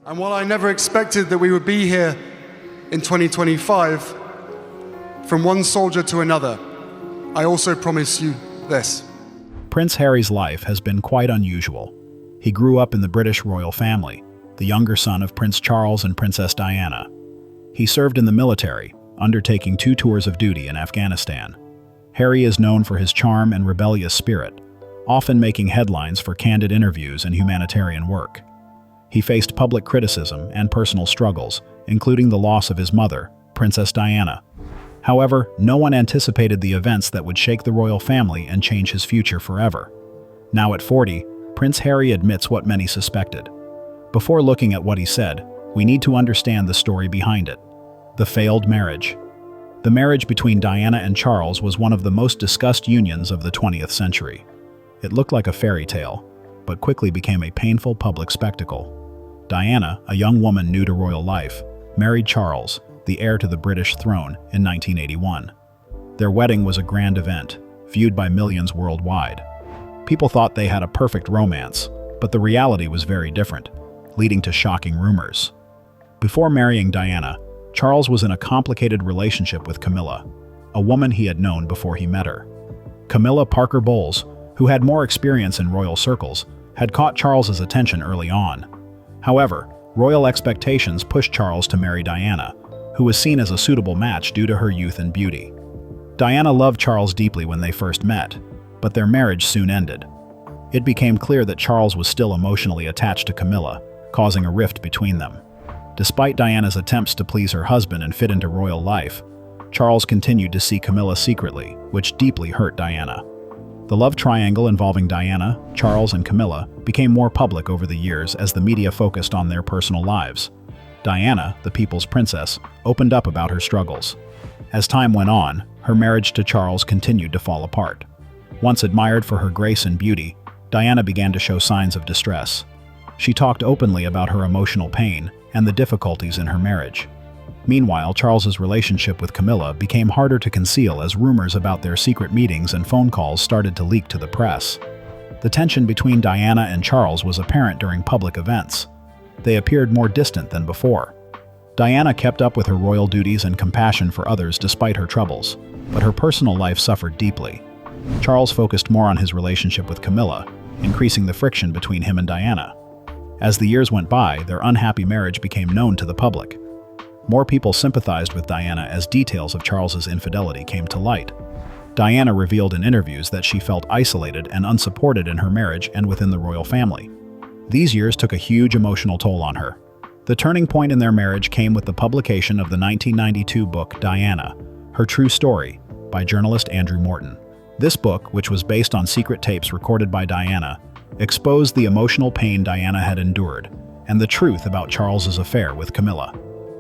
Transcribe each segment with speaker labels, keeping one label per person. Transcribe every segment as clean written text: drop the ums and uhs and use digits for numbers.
Speaker 1: And while I never expected that we would be here in 2025, from one soldier to another, I also promise you this.
Speaker 2: Prince Harry's life has been quite unusual. He grew up in the British royal family, the younger son of Prince Charles and Princess Diana. He served in the military, undertaking 2 tours of duty in Afghanistan. Harry is known for his charm and rebellious spirit, often making headlines for candid interviews and humanitarian work. He faced public criticism and personal struggles, including the loss of his mother, Princess Diana. However, no one anticipated the events that would shake the royal family and change his future forever. Now at 40, Prince Harry admits what many suspected. Before looking at what he said, we need to understand the story behind it. The failed marriage. The marriage between Diana and Charles was one of the most discussed unions of the 20th century. It looked like a fairy tale, but quickly became a painful public spectacle. Diana, a young woman new to royal life, married Charles, the heir to the British throne, in 1981. Their wedding was a grand event, viewed by millions worldwide. People thought they had a perfect romance, but the reality was very different, leading to shocking rumors. Before marrying Diana, Charles was in a complicated relationship with Camilla, a woman he had known before he met her. Camilla Parker Bowles, who had more experience in royal circles, had caught Charles's attention early on. However, royal expectations pushed Charles to marry Diana, who was seen as a suitable match due to her youth and beauty. Diana loved Charles deeply when they first met, but their marriage soon ended. It became clear that Charles was still emotionally attached to Camilla, causing a rift between them. Despite Diana's attempts to please her husband and fit into royal life, Charles continued to see Camilla secretly, which deeply hurt Diana. The love triangle involving Diana, Charles, and Camilla became more public over the years as the media focused on their personal lives. Diana, the people's princess, opened up about her struggles. As time went on, her marriage to Charles continued to fall apart. Once admired for her grace and beauty, Diana began to show signs of distress. She talked openly about her emotional pain and the difficulties in her marriage. Meanwhile, Charles's relationship with Camilla became harder to conceal as rumors about their secret meetings and phone calls started to leak to the press. The tension between Diana and Charles was apparent during public events. They appeared more distant than before. Diana kept up with her royal duties and compassion for others despite her troubles, but her personal life suffered deeply. Charles focused more on his relationship with Camilla, increasing the friction between him and Diana. As the years went by, their unhappy marriage became known to the public. More people sympathized with Diana as details of Charles's infidelity came to light. Diana revealed in interviews that she felt isolated and unsupported in her marriage and within the royal family. These years took a huge emotional toll on her. The turning point in their marriage came with the publication of the 1992 book Diana, Her True Story, by journalist Andrew Morton. This book, which was based on secret tapes recorded by Diana, exposed the emotional pain Diana had endured and the truth about Charles's affair with Camilla.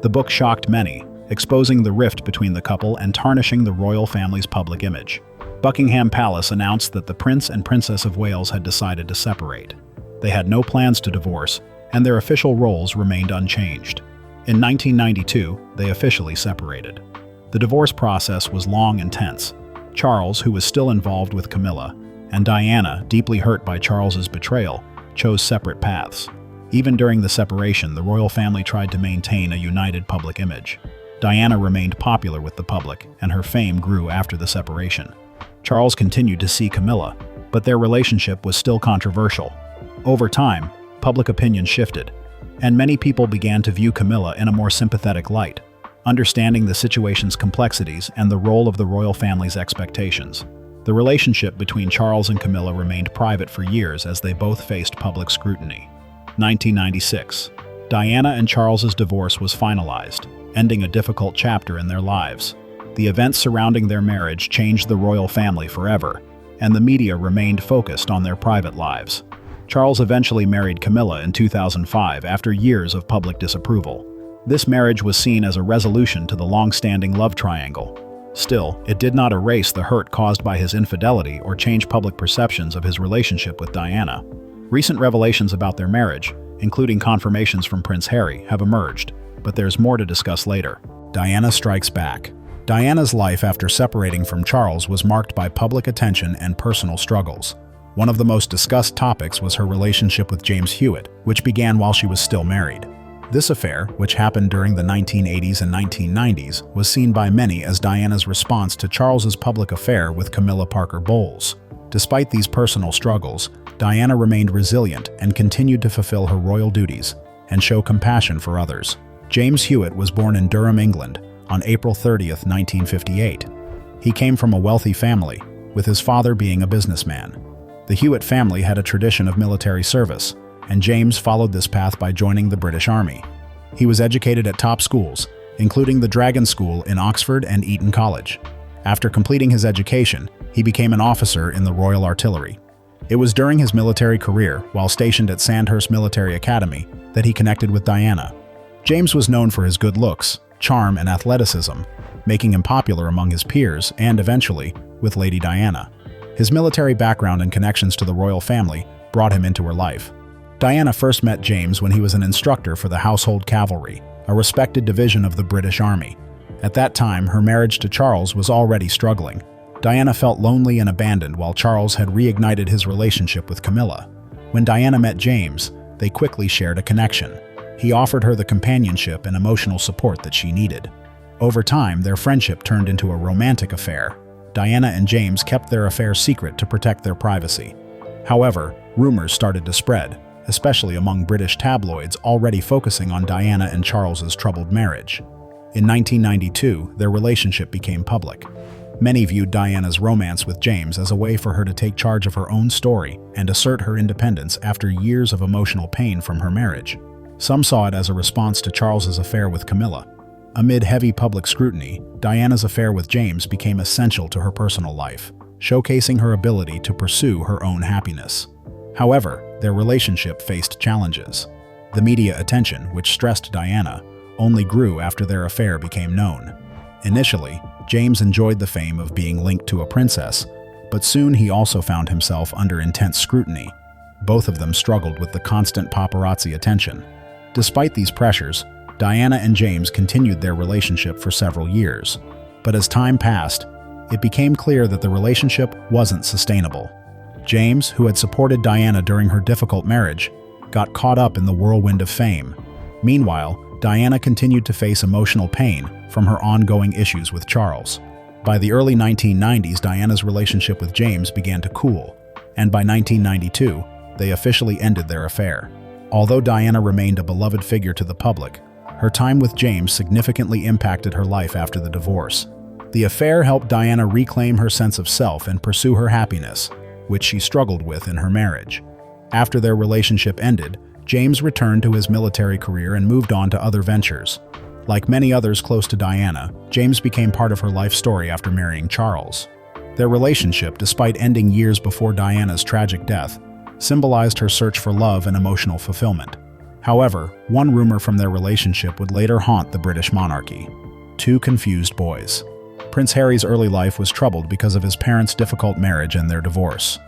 Speaker 2: The book shocked many, exposing the rift between the couple and tarnishing the royal family's public image. Buckingham Palace announced that the Prince and Princess of Wales had decided to separate. They had no plans to divorce, and their official roles remained unchanged. In 1992, they officially separated. The divorce process was long and tense. Charles, who was still involved with Camilla, and Diana, deeply hurt by Charles's betrayal, chose separate paths. Even during the separation, the royal family tried to maintain a united public image. Diana remained popular with the public, and her fame grew after the separation. Charles continued to see Camilla, but their relationship was still controversial. Over time, public opinion shifted, and many people began to view Camilla in a more sympathetic light, understanding the situation's complexities and the role of the royal family's expectations. The relationship between Charles and Camilla remained private for years as they both faced public scrutiny. 1996. Diana and Charles's divorce was finalized, ending a difficult chapter in their lives. The events surrounding their marriage changed the royal family forever, and the media remained focused on their private lives. Charles eventually married Camilla in 2005 after years of public disapproval. This marriage was seen as a resolution to the long-standing love triangle. Still, it did not erase the hurt caused by his infidelity or change public perceptions of his relationship with Diana. Recent revelations about their marriage, including confirmations from Prince Harry, have emerged, but there's more to discuss later. Diana strikes back. Diana's life after separating from Charles was marked by public attention and personal struggles. One of the most discussed topics was her relationship with James Hewitt, which began while she was still married. This affair, which happened during the 1980s and 1990s, was seen by many as Diana's response to Charles's public affair with Camilla Parker Bowles. Despite these personal struggles, Diana remained resilient and continued to fulfill her royal duties and show compassion for others. James Hewitt was born in Durham, England, on April 30, 1958. He came from a wealthy family, with his father being a businessman. The Hewitt family had a tradition of military service, and James followed this path by joining the British Army. He was educated at top schools, including the Dragon School in Oxford and Eton College. After completing his education, he became an officer in the Royal Artillery. It was during his military career, while stationed at Sandhurst Military Academy, that he connected with Diana. James was known for his good looks, charm, and athleticism, making him popular among his peers and, eventually, with Lady Diana. His military background and connections to the royal family brought him into her life. Diana first met James when he was an instructor for the Household Cavalry, a respected division of the British Army. At that time, her marriage to Charles was already struggling. Diana felt lonely and abandoned while Charles had reignited his relationship with Camilla. When Diana met James, they quickly shared a connection. He offered her the companionship and emotional support that she needed. Over time, their friendship turned into a romantic affair. Diana and James kept their affair secret to protect their privacy. However, rumors started to spread, especially among British tabloids already focusing on Diana and Charles's troubled marriage. In 1992, their relationship became public. Many viewed Diana's romance with James as a way for her to take charge of her own story and assert her independence after years of emotional pain from her marriage. Some saw it as a response to Charles's affair with Camilla. Amid heavy public scrutiny, Diana's affair with James became essential to her personal life, showcasing her ability to pursue her own happiness. However, their relationship faced challenges. The media attention, which stressed Diana, only grew after their affair became known. Initially, James enjoyed the fame of being linked to a princess, but soon he also found himself under intense scrutiny. Both of them struggled with the constant paparazzi attention. Despite these pressures, Diana and James continued their relationship for several years. But as time passed, it became clear that the relationship wasn't sustainable. James, who had supported Diana during her difficult marriage, got caught up in the whirlwind of fame. Meanwhile, Diana continued to face emotional pain from her ongoing issues with Charles. By the early 1990s, Diana's relationship with James began to cool, and by 1992, they officially ended their affair. Although Diana remained a beloved figure to the public, her time with James significantly impacted her life after the divorce. The affair helped Diana reclaim her sense of self and pursue her happiness, which she struggled with in her marriage. After their relationship ended, James returned to his military career and moved on to other ventures. Like many others close to Diana, James became part of her life story after marrying Charles. Their relationship, despite ending years before Diana's tragic death, symbolized her search for love and emotional fulfillment. However, one rumor from their relationship would later haunt the British monarchy: two confused boys. Prince Harry's early life was troubled because of his parents' difficult marriage and their divorce.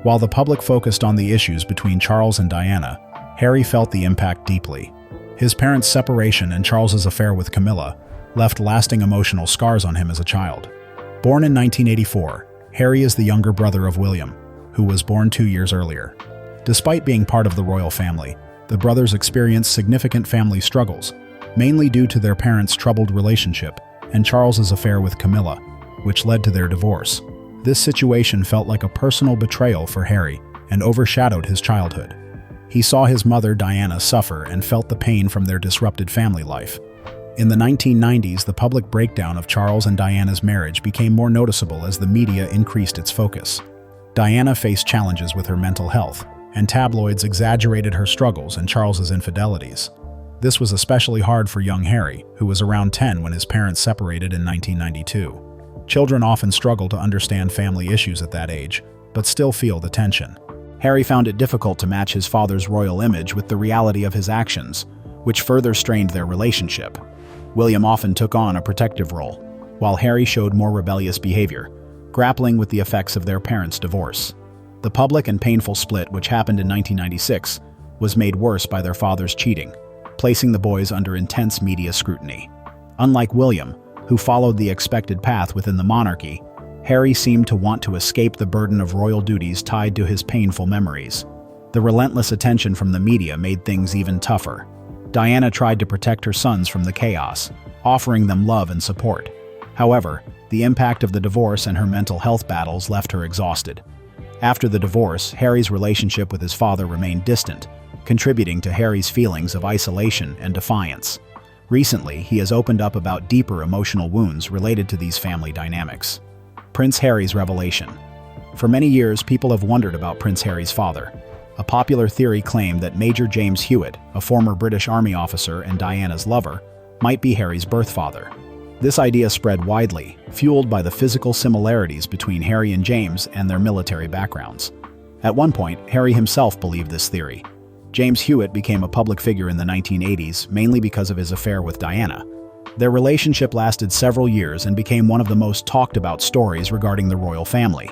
Speaker 2: While the public focused on the issues between Charles and Diana, Harry felt the impact deeply. His parents' separation and Charles's affair with Camilla left lasting emotional scars on him as a child. Born in 1984, Harry is the younger brother of William, who was born 2 years earlier. Despite being part of the royal family, the brothers experienced significant family struggles, mainly due to their parents' troubled relationship and Charles's affair with Camilla, which led to their divorce. This situation felt like a personal betrayal for Harry and overshadowed his childhood. He saw his mother, Diana, suffer and felt the pain from their disrupted family life. In the 1990s, the public breakdown of Charles and Diana's marriage became more noticeable as the media increased its focus. Diana faced challenges with her mental health, and tabloids exaggerated her struggles and Charles's infidelities. This was especially hard for young Harry, who was around 10 when his parents separated in 1992. Children often struggle to understand family issues at that age, but still feel the tension. Harry found it difficult to match his father's royal image with the reality of his actions, which further strained their relationship. William often took on a protective role, while Harry showed more rebellious behavior, grappling with the effects of their parents' divorce. The public and painful split, which happened in 1996, was made worse by their father's cheating, placing the boys under intense media scrutiny. Unlike William, who followed the expected path within the monarchy, Harry seemed to want to escape the burden of royal duties tied to his painful memories. The relentless attention from the media made things even tougher. Diana tried to protect her sons from the chaos, offering them love and support. However, the impact of the divorce and her mental health battles left her exhausted. After the divorce, Harry's relationship with his father remained distant, contributing to Harry's feelings of isolation and defiance. Recently, he has opened up about deeper emotional wounds related to these family dynamics. Prince Harry's revelation. For many years, people have wondered about Prince Harry's father. A popular theory claimed that Major James Hewitt, a former British Army officer and Diana's lover, might be Harry's birth father. This idea spread widely, fueled by the physical similarities between Harry and James and their military backgrounds. At one point, Harry himself believed this theory. James Hewitt became a public figure in the 1980s, mainly because of his affair with Diana. Their relationship lasted several years and became one of the most talked about stories regarding the royal family.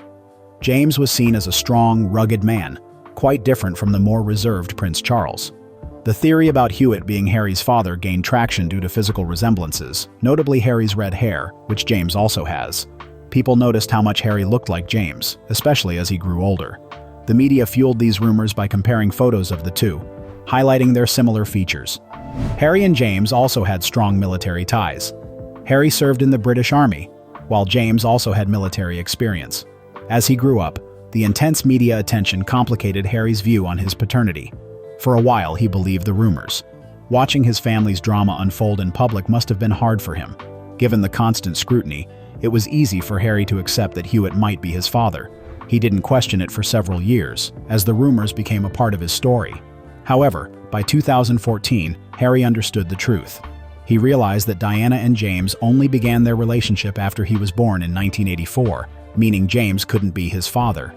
Speaker 2: James was seen as a strong, rugged man, quite different from the more reserved Prince Charles. The theory about Hewitt being Harry's father gained traction due to physical resemblances, notably Harry's red hair, which James also has. People noticed how much Harry looked like James, especially as he grew older. The media fueled these rumors by comparing photos of the two, highlighting their similar features. Harry and James also had strong military ties. Harry served in the British Army, while James also had military experience. As he grew up, the intense media attention complicated Harry's view on his paternity. For a while, he believed the rumors. Watching his family's drama unfold in public must have been hard for him. Given the constant scrutiny, it was easy for Harry to accept that Hewitt might be his father. He didn't question it for several years, as the rumors became a part of his story. However, by 2014, Harry understood the truth. He realized that Diana and James only began their relationship after he was born in 1984, meaning James couldn't be his father.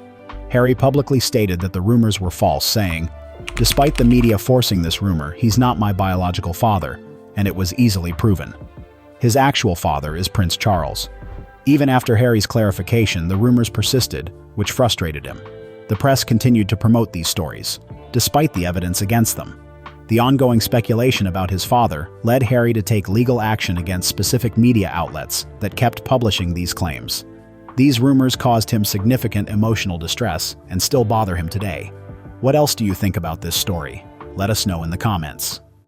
Speaker 2: Harry publicly stated that the rumors were false, saying, "Despite the media forcing this rumor, he's not my biological father, and it was easily proven." His actual father is Prince Charles. Even after Harry's clarification, the rumors persisted, which frustrated him. The press continued to promote these stories, despite the evidence against them. The ongoing speculation about his father led Harry to take legal action against specific media outlets that kept publishing these claims. These rumors caused him significant emotional distress and still bother him today. What else do you think about this story? Let us know in the comments.